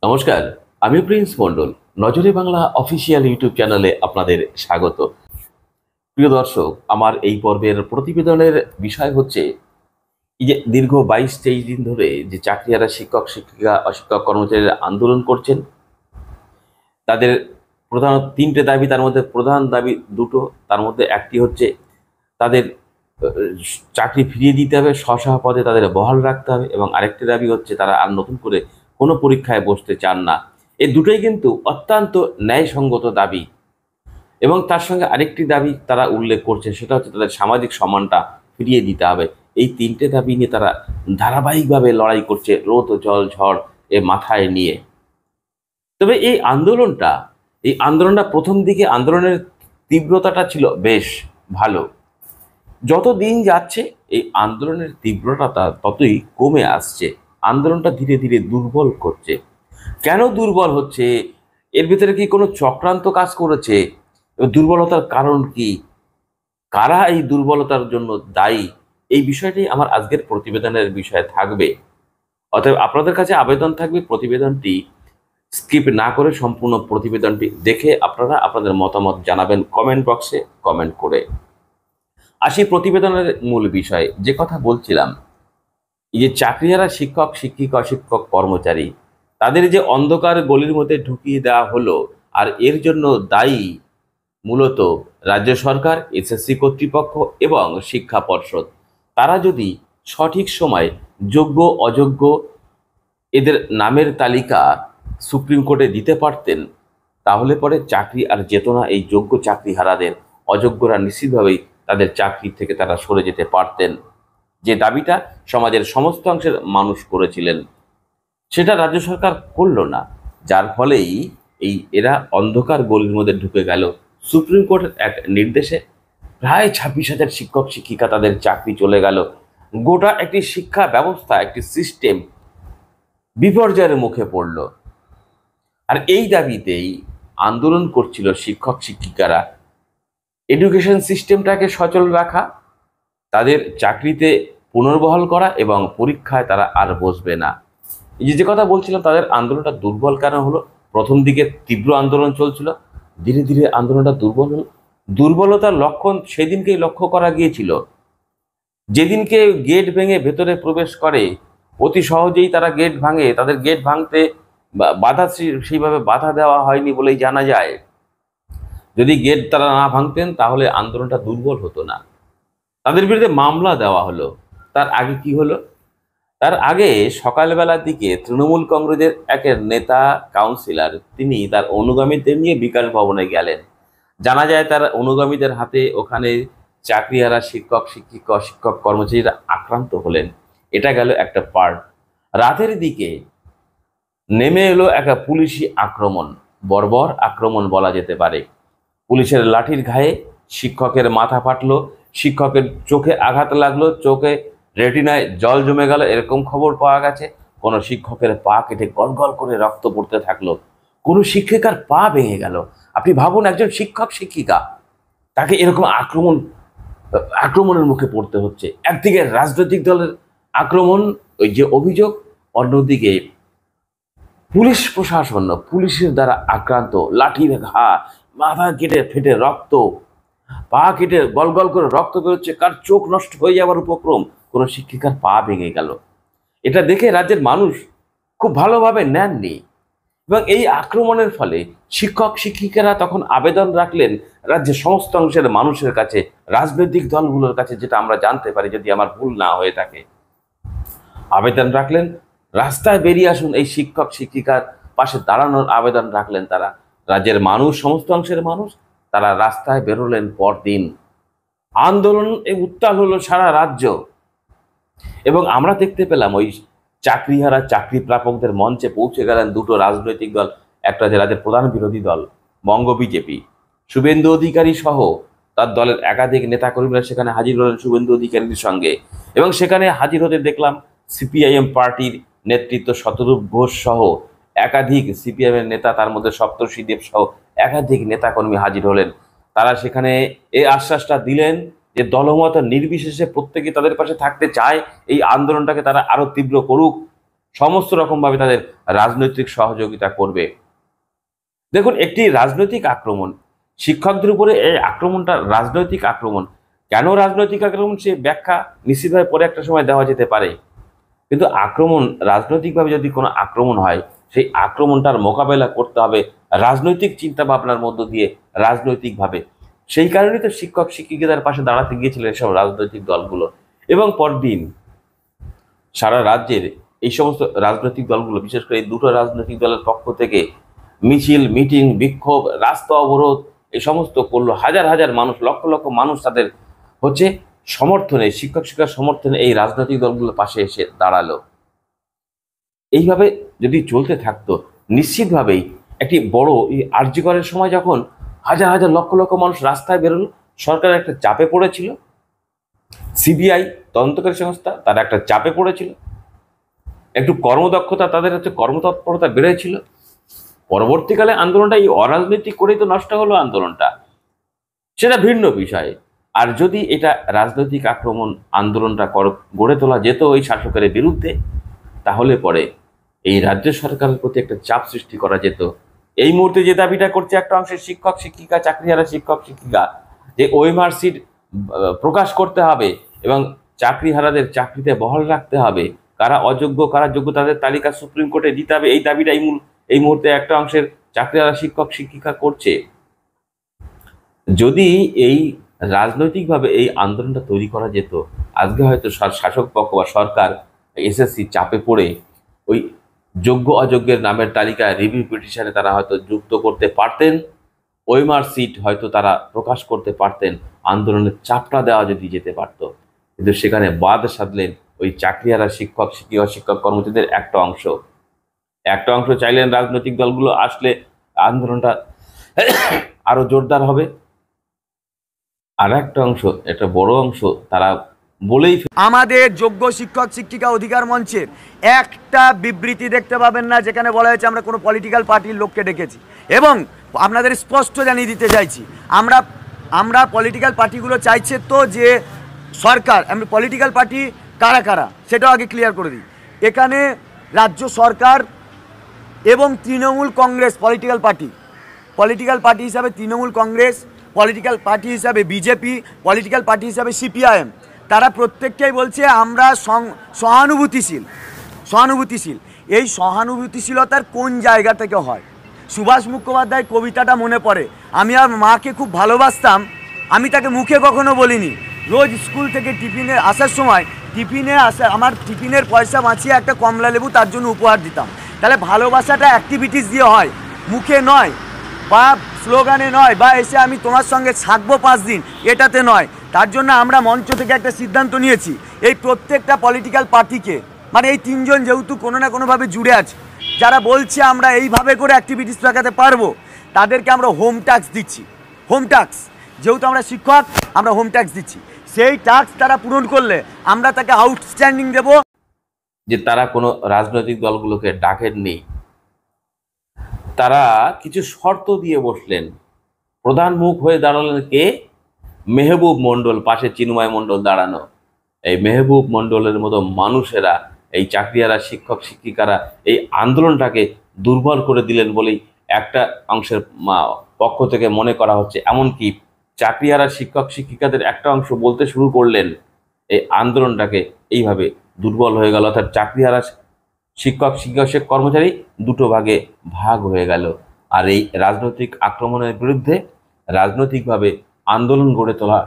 নমস্কার। আমি প্রিন্স মণ্ডল। নজরে বাংলা অফিসিয়াল ইউটিউব চ্যানেলে আপনাদের স্বাগত। প্রিয় দর্শক, আমার এই পর্বের প্রতিবেদনের বিষয় হচ্ছে এই যে দীর্ঘ 22-23 দিন ধরে যে চাকরিহারা শিক্ষক শিক্ষিকা অশিক্ষক কর্মচারীরা আন্দোলন করছেন, তাদের প্রধান তিনটে দাবি, তার মধ্যে প্রধান দাবি দুটো। তার মধ্যে একটি হচ্ছে তাদের চাকরি ফিরিয়ে দিতে হবে, স্ব পদে তাদের বহাল রাখতে হবে, এবং আরেকটি দাবি হচ্ছে তারা আর নতুন করে কোনো পরীক্ষায় বসতে চান না। এই দুটোই কিন্তু অত্যন্ত ন্যায়সঙ্গত দাবি। এবং তার সঙ্গে আরেকটি দাবি তারা উল্লেখ করছে, সেটা হচ্ছে তাদের সামাজিক সম্মানটা ফিরিয়ে দিতে হবে। এই তিনটে দাবি নিয়ে তারা ধারাবাহিকভাবে লড়াই করছে, রোদ জল ঝড় এ মাথায় নিয়ে। তবে এই আন্দোলনটা প্রথম দিকে আন্দোলনের তীব্রতাটা ছিল বেশ ভালো। যত দিন যাচ্ছে এই আন্দোলনের তীব্রতা ততই কমে আসছে। আন্দোলনটা ধীরে ধীরে দুর্বল করছে। কেন দুর্বল হচ্ছে? এর ভিতরে কি কোনো চক্রান্ত কাজ করেছে? দুর্বলতার কারণ কি? কারা এই দুর্বলতার জন্য দায়ী? এই বিষয়টি আমার আজকের প্রতিবেদনের বিষয় থাকবে। অতএব আপনাদের কাছে আবেদন থাকবে, প্রতিবেদনটি স্কিপ না করে সম্পূর্ণ প্রতিবেদনটি দেখে আপনারা আপনাদের মতামত জানাবেন কমেন্ট বক্সে কমেন্ট করে। আসি প্রতিবেদনের মূল বিষয়, যে কথা বলছিলাম। এই যে চাকরিহারা শিক্ষক শিক্ষিকা অশিক্ষক কর্মচারী, তাদের যে অন্ধকার গলির মধ্যে ঢুকিয়ে দেওয়া হলো, আর এর জন্য দায়ী মূলত রাজ্য সরকার, এসএসসি কর্তৃপক্ষ এবং শিক্ষা পর্ষদ। তারা যদি সঠিক সময় যোগ্য অযোগ্য এদের নামের তালিকা সুপ্রিম কোর্টে দিতে পারতেন, তাহলে পরে চাকরি আর যেত না এই যোগ্য চাকরিহারাদের। অযোগ্যরা নিশ্চিতভাবেই তাদের চাকরি থেকে তারা সরে যেতে পারতেন। যে দাবিটা সমাজের সমস্ত অংশের মানুষ করেছিলেন, সেটা রাজ্য সরকার করলো না। যার ফলেই এরা অন্ধকার গলির মধ্যে ঢুকে গেল। সুপ্রিম কোর্টের এক নির্দেশে প্রায় 26,000 শিক্ষক শিক্ষিকা তাদের চাকরি চলে গেল। গোটা একটি শিক্ষা ব্যবস্থা, একটি সিস্টেম বিপর্যয়ের মুখে পড়ল। আর এই দাবিতেই আন্দোলন করছিল শিক্ষক শিক্ষিকারা। এডুকেশন সিস্টেমটাকে সচল রাখা, তাদের চাকরিতে পুনর্বহাল করা, এবং পরীক্ষায় তারা আর বসবে না। এই যে কথা বলছিলাম, তাদের আন্দোলনটা দুর্বল কেন হলো? প্রথম দিকে তীব্র আন্দোলন চলছিল, ধীরে ধীরে আন্দোলনটা দুর্বল হলো। দুর্বলতার লক্ষণ সেদিনকেই লক্ষ্য করা গিয়েছিল, যেদিনকে গেট ভেঙে ভেতরে প্রবেশ করে। অতি সহজেই তারা গেট ভাঙে, তাদের গেট ভাঙতে সেইভাবে বাধা দেওয়া হয়নি বলেই জানা যায়। যদি গেট তারা না ভাঙতেন তাহলে আন্দোলনটা দুর্বল হতো না। তাদের বিরুদ্ধে মামলা দেওয়া হলো। তার আগে কি হলো? তার আগে সকালবেলার দিকে তৃণমূল কংগ্রেসের এক নেতা কাউন্সিলর, তিনি তার অনুগামীদের নিয়ে বিকাশ ভবনে গেলেন। জানা যায় তার অনুগামীদের হাতে ওখানে চাকরিহারা শিক্ষক শিক্ষিকা অশিক্ষক কর্মচারীরা আক্রান্ত হলেন। এটা গেল একটা পার্ট। রাতের দিকে নেমে এলো একটা পুলিশি আক্রমণ, বর্বর আক্রমণ বলা যেতে পারে। পুলিশের লাঠির ঘায়ে শিক্ষকের মাথা ফাটলো, শিক্ষকের চোখে আঘাত লাগলো, চোখে রেটিনায় জল জমে গেল, এরকম খবর পাওয়া গেছে। কোনো শিক্ষকের পা কেটে গল করে রক্ত পড়তে থাকলো, কোনো শিক্ষিকার পা ভেঙে গেল। আপনি ভাবুন, একজন শিক্ষক শিক্ষিকা, তাকে এরকম আক্রমণের মুখে পড়তে হচ্ছে। একদিকে রাজনৈতিক দলের আক্রমণ, ওই যে অভিযোগ, অন্যদিকে পুলিশ প্রশাসন, পুলিশের দ্বারা আক্রান্ত, লাঠির ঘা, মাথা কেটে ফেটে রক্ত, পা কেটে গল করে রক্ত বেরোচ্ছে, কার চোখ নষ্ট হয়ে যাওয়ার উপক্রম, কোনো শিক্ষিকার পা ভেঙে গেল। এটা দেখে রাজ্যের মানুষ খুব ভালোভাবে নেননি। এবং এই আক্রমণের ফলে শিক্ষক শিক্ষিকারা তখন আবেদন রাখলেন রাজ্যের সমস্ত অংশের মানুষের কাছে, রাজনৈতিক দলগুলোর কাছে, যেটা আমরা জানতে পারি যদি আমার ভুল না হয়ে থাকে। আবেদন রাখলেন রাস্তায় বেরিয়ে আসুন, এই শিক্ষক শিক্ষিকার পাশে দাঁড়ানোর আবেদন রাখলেন তারা। রাজ্যের মানুষ, সমস্ত অংশের মানুষ, তারা রাস্তায় বেরোলেন পরদিন। আন্দোলন উত্তাল হলো সারা রাজ্য। এবং আমরা দেখতে পেলাম ওই চাকরিহারা চাকরি প্রাপকদের মঞ্চে পৌঁছে গেলেন দুটো রাজনৈতিক দল। একটা যে রাজ্যের প্রধান বিরোধী দল বঙ্গ বিজেপি, শুভেন্দু অধিকারী সহ তার দলের একাধিক নেতাকর্মীরা সেখানে হাজির হলেন শুভেন্দু অধিকারীর সঙ্গে। এবং সেখানে হাজির হতে দেখলাম সিপিআইএম পার্টির নেতৃত্ব শতরূপ ঘোষ সহ একাধিক সিপিআইএম এর নেতা, তার মধ্যে সপ্তর্ষি দেব সহ একাধিক নেতাকর্মী হাজির হলেন। তারা সেখানে এই আশ্বাসটা দিলেন যে দলমত নির্বিশেষে প্রত্যেকে তাদের পাশে থাকতে চায়, এই আন্দোলনটাকে তারা আরো তীব্র করুক, সমস্ত রকমভাবে তাদের রাজনৈতিক সহযোগিতা করবে। দেখুন, একটি রাজনৈতিক আক্রমণ, শিক্ষকদের উপরে এই আক্রমণটা রাজনৈতিক আক্রমণ। কেন রাজনৈতিক আক্রমণ সে ব্যাখ্যা নিশ্চিতভাবে পরে একটা সময় দেওয়া যেতে পারে, কিন্তু আক্রমণ রাজনৈতিকভাবে যদি কোনো আক্রমণ হয়, সেই আক্রমণটার মোকাবেলা করতে হবে রাজনৈতিক চিন্তা ভাবনার মধ্য দিয়ে, রাজনৈতিকভাবে। সেই কারণেই তো শিক্ষক শিক্ষিকাদের পাশে দাঁড়াতে গিয়েছিলেন এসব রাজনৈতিক দলগুলো, এবং পরদিন সারা রাজ্যের এই সমস্ত রাজনৈতিক দলগুলো, বিশেষ করে এই দুটো রাজনৈতিক দলের পক্ষ থেকে মিছিল, মিটিং, বিক্ষোভ, রাস্তা অবরোধ এই সমস্ত করলো। হাজার হাজার মানুষ, লক্ষ লক্ষ মানুষ তাদের হচ্ছে সমর্থনে, শিক্ষক শিক্ষার সমর্থনে এই রাজনৈতিক দলগুলোর পাশে এসে দাঁড়ালো। এইভাবে যদি চলতে থাকতো, নিশ্চিতভাবেই একটি বড়, এই আরজি করের সময় যখন হাজার হাজার লক্ষ লক্ষ মানুষ রাস্তায় বেরোলো, সরকার একটা চাপে পড়েছিল, সিবিআই তদন্তকারী সংস্থা তারা একটা চাপে পড়েছিল, একটু কর্মদক্ষতা, তাদের হচ্ছে কর্মতৎপরতা বেড়েছিল। পরবর্তীকালে আন্দোলনটা এই অরাজনৈতিক করেই তো নষ্ট হলো আন্দোলনটা, সেটা ভিন্ন বিষয়। আর যদি এটা রাজনৈতিক আক্রমণ আন্দোলনটা গড়ে তোলা যেত ওই শাসকের বিরুদ্ধে, তাহলে পরে এই রাজ্য সরকারের প্রতি একটা চাপ সৃষ্টি করা যেত। এই মুহূর্তে যে দাবিটা করছে একটা অংশের শিক্ষক শিক্ষিকা, চাকরিহারা শিক্ষক শিক্ষিকা, যে ওএমআর সিট প্রকাশ করতে হবে এবং চাকরিহারাদের চাকরিতে বহাল রাখতে হবে, কারা অযোগ্য কারা যোগ্য তাদের তালিকা সুপ্রিম কোর্টে দিতে হবে, এই দাবিটা এই মুহূর্তে একটা অংশের চাকরিহারা শিক্ষক শিক্ষিকা করছে। যদি এই রাজনৈতিকভাবে এই আন্দোলনটা তৈরি করা যেত, আজকে হয়তো শাসক পক্ষ বা সরকার এসএসসি চাপে পড়ে ওই যোগ্য অযোগ্যের নামের তালিকায় রিভিউ পিটিশনে তারা হয়তো যুক্ত করতে পারতেন, ওএমআর সিট হয়তো তারা প্রকাশ করতে পারতেন, আন্দোলনের চাপটা দেওয়া যদি যেতে পারত। কিন্তু সেখানে বাদ সাধলেন ওই চাকরিহারা শিক্ষক শিক্ষিকা শিক্ষক কর্মচারীদের একটা অংশ চাইলেন রাজনৈতিক দলগুলো আসলে আন্দোলনটা আরো জোরদার হবে, আর একটা অংশ, একটা বড় অংশ তারা বলেই আমাদের যোগ্য শিক্ষক শিক্ষিকা অধিকার মঞ্চের একটা বিবৃতি দেখতে পাবেন না যেখানে বলা হয়েছে আমরা কোনো পলিটিক্যাল পার্টির লোককে ডেকেছি। এবং আপনাদের স্পষ্ট জানিয়ে দিতে চাইছি, আমরা পলিটিক্যাল পার্টিগুলো চাইছে তো যে সরকার, আমরা পলিটিক্যাল পার্টি কারা কারা সেটাও আগে ক্লিয়ার করে দিই। এখানে রাজ্য সরকার এবং তৃণমূল কংগ্রেস পলিটিক্যাল পার্টি হিসাবে তৃণমূল কংগ্রেস, পলিটিক্যাল পার্টি হিসাবে বিজেপি, পলিটিক্যাল পার্টি হিসাবে সিপিআইএম, তারা প্রত্যেককেই বলছে আমরা সহানুভূতিশীল। এই সহানুভূতিশীলতার কোন জায়গা থেকে হয়? সুভাষ মুখোপাধ্যায় কবিতাটা মনে পড়ে, আমি আর মাকে খুব ভালোবাসতাম, আমি তাকে মুখে কখনো বলিনি, রোজ স্কুল থেকে টিফিনে আসার সময় আমার টিফিনের পয়সা বাঁচিয়ে একটা কমলা লেবু তার জন্য উপহার দিতাম। তাহলে ভালোবাসাটা অ্যাক্টিভিটিস দিয়ে হয়, মুখে নয়, বা স্লোগানে নয়, বা এসে আমি তোমার সঙ্গে থাকবো 5 দিন এটাতে নয়। তার জন্য আমরা মঞ্চ থেকে একটা সিদ্ধান্ত নিয়েছি, এই প্রত্যেকটা পলিটিক্যাল পার্টিকে, মানে এই 3 জন যেহেতু কোনো না কোনোভাবে জুড়ে আছে, যারা বলছে আমরা এইভাবে করে অ্যাক্টিভিটিস দেখাতে পারবো, তাদেরকে আমরা হোম ট্যাক্স দিচ্ছি। হোম ট্যাক্স, যেহেতু আমরা শিক্ষক, আমরা হোম ট্যাক্স দিচ্ছি, সেই ট্যাক্স তারা পূরণ করলে আমরা তাকে আউটস্ট্যান্ডিং দেব। যে তারা কোনো রাজনৈতিক দলগুলোকে ডাকেননি, তারা কিছু শর্ত দিয়ে বসলেন। প্রধান মুখ হয়ে দাঁড়ালেন কে? মেহবুব মণ্ডল, পাশে চিন্ময় মণ্ডল দাঁড়ানো। এই মেহবুব মণ্ডলের মতো মানুষেরা, এই চাকরিহারা শিক্ষক শিক্ষিকারা এই আন্দোলনটাকে দুর্বল করে দিলেন বলেই একটা অংশের পক্ষ থেকে মনে করা হচ্ছে। এমনকি চাকরিহারা শিক্ষক শিক্ষিকাদের একটা অংশ বলতে শুরু করলেন এই আন্দোলনটাকে এইভাবে দুর্বল হয়ে গেল, অর্থাৎ চাকরিহারা শিক্ষক শিক্ষক কর্মচারী দুটো ভাগে ভাগ হয়ে গেল। আর এই রাজনৈতিক আক্রমণের বিরুদ্ধে রাজনৈতিকভাবে আন্দোলন গড়ে তোলা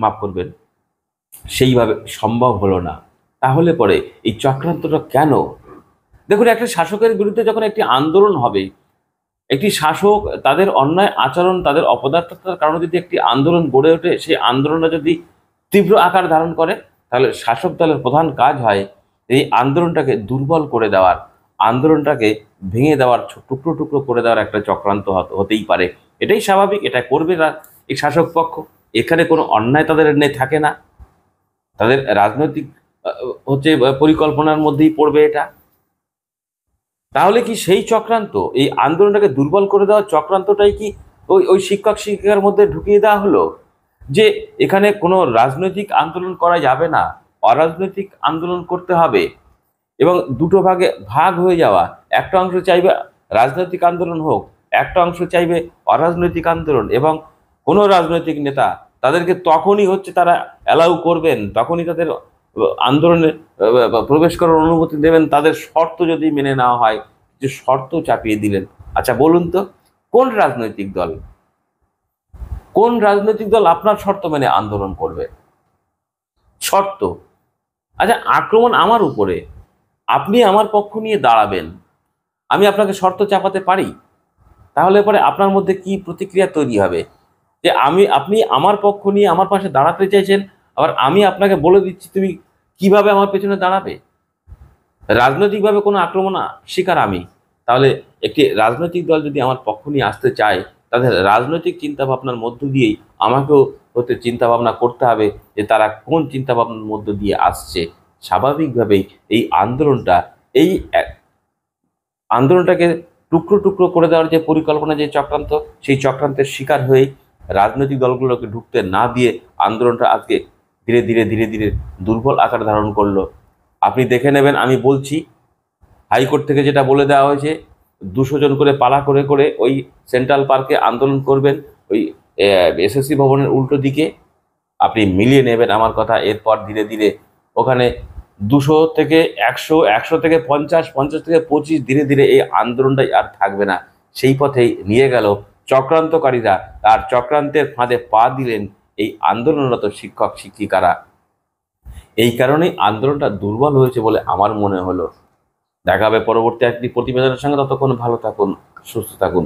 মাফ করবেন, সেইভাবে সম্ভব হলো না। তাহলে পরে এই চক্রান্তটা কেন? দেখুন, একটা শাসকের বিরুদ্ধে যখন একটি আন্দোলন হবে, একটি শাসক তাদের অন্যায় আচরণ, তাদের অপদার্থতার কারণে যদি একটি আন্দোলন গড়ে ওঠে, সেই আন্দোলনটা যদি তীব্র আকার ধারণ করে, তাহলে শাসক দলের প্রধান কাজ হয় এই আন্দোলনটাকে দুর্বল করে দেওয়ার, আন্দোলনটাকে ভেঙে দেওয়ার, টুকরো টুকরো করে দেওয়ার একটা চক্রান্ত হতেই পারে। এটাই স্বাভাবিক, এটা করবে না এই শাসক পক্ষ। এখানে কোনো অন্যায় তাদের নেই, থাকে না, তাদের রাজনৈতিক হচ্ছে পরিকল্পনার মধ্যেই পড়বে এটা। তাহলে কি সেই চক্রান্ত, এই আন্দোলনটাকে দুর্বল করে দেওয়ার চক্রান্তটাই কি ওই শিক্ষক শিক্ষিকার মধ্যে ঢুকিয়ে দেওয়া হলো, যে এখানে কোনো রাজনৈতিক আন্দোলন করা যাবে না, অরাজনৈতিক আন্দোলন করতে হবে, এবং দুটো ভাগে ভাগ হয়ে যাওয়া। একটা অংশ চাইবে রাজনৈতিক আন্দোলন হোক, একটা অংশ চাইবে অরাজনৈতিক আন্দোলন, এবং কোনো রাজনৈতিক নেতা তাদেরকে তখনই তারা অ্যালাউ করবেন, তখনই তাদের আন্দোলনে প্রবেশ করার অনুমতি দেবেন, তাদের শর্ত যদি মেনে নেওয়া হয়। যে শর্ত চাপিয়ে দিলেন। আচ্ছা বলুন তো, কোন রাজনৈতিক দল আপনার শর্ত মেনে আন্দোলন করবে? শর্ত। আচ্ছা, আক্রমণ আমার উপরে, আপনি আমার পক্ষ নিয়ে দাঁড়াবেন, আমি আপনাকে শর্ত চাপাতে পারি? তাহলে পরে আপনার মধ্যে কি প্রতিক্রিয়া তৈরি হবে? যে আপনি আমার পক্ষ নিয়ে আমার পাশে দাঁড়াতে চাইছেন, আবার আমি আপনাকে বলে দিচ্ছি তুমি কিভাবে আমার পেছনে দাঁড়াবে। রাজনৈতিকভাবে কোনো আক্রমণ শিকার আমি, তাহলে একটি রাজনৈতিক দল যদি আমার পক্ষ নিয়ে আসতে চায়, তাদের রাজনৈতিক চিন্তা ভাবনার মধ্য দিয়েই আমাকেও চিন্তা ভাবনা করতে হবে যে তারা কোন চিন্তা ভাবনার মধ্য দিয়ে আসছে। স্বাভাবিকভাবেই এই আন্দোলনটাকে টুকরো টুকরো করে দেওয়ার যে পরিকল্পনা, যে চক্রান্ত, সেই চক্রান্তের শিকার হয়েই রাজনৈতিক দলগুলোকে ঢুকতে না দিয়ে আন্দোলনটা আজকে ধীরে ধীরে ধীরে ধীরে দুর্বল আকার ধারণ করলো। আপনি দেখে নেবেন, আমি বলছি, হাইকোর্ট থেকে যেটা বলে দেওয়া হয়েছে, 200 জন করে পালা করে করে ওই সেন্ট্রাল পার্কে আন্দোলন করবেন, ওই এসএসসি ভবনের উল্টো দিকে। আপনি মিলিয়ে নেবেন আমার কথা। এরপর ধীরে ধীরে ওখানে 200 থেকে 100, 100 থেকে 50, 50 থেকে 25, ধীরে ধীরে এই আন্দোলনটাই আর থাকবে না। সেই পথেই নিয়ে গেল চক্রান্তকারীরা, আর চক্রান্তের ফাঁদে পা দিলেন এই আন্দোলনরত শিক্ষক শিক্ষিকারা। এই কারণেই আন্দোলনটা দুর্বল হয়েছে বলে আমার মনে হলো। দেখা হবে পরবর্তী একটি প্রতিবেদনের সঙ্গে। ততক্ষণ ভালো থাকুন, সুস্থ থাকুন।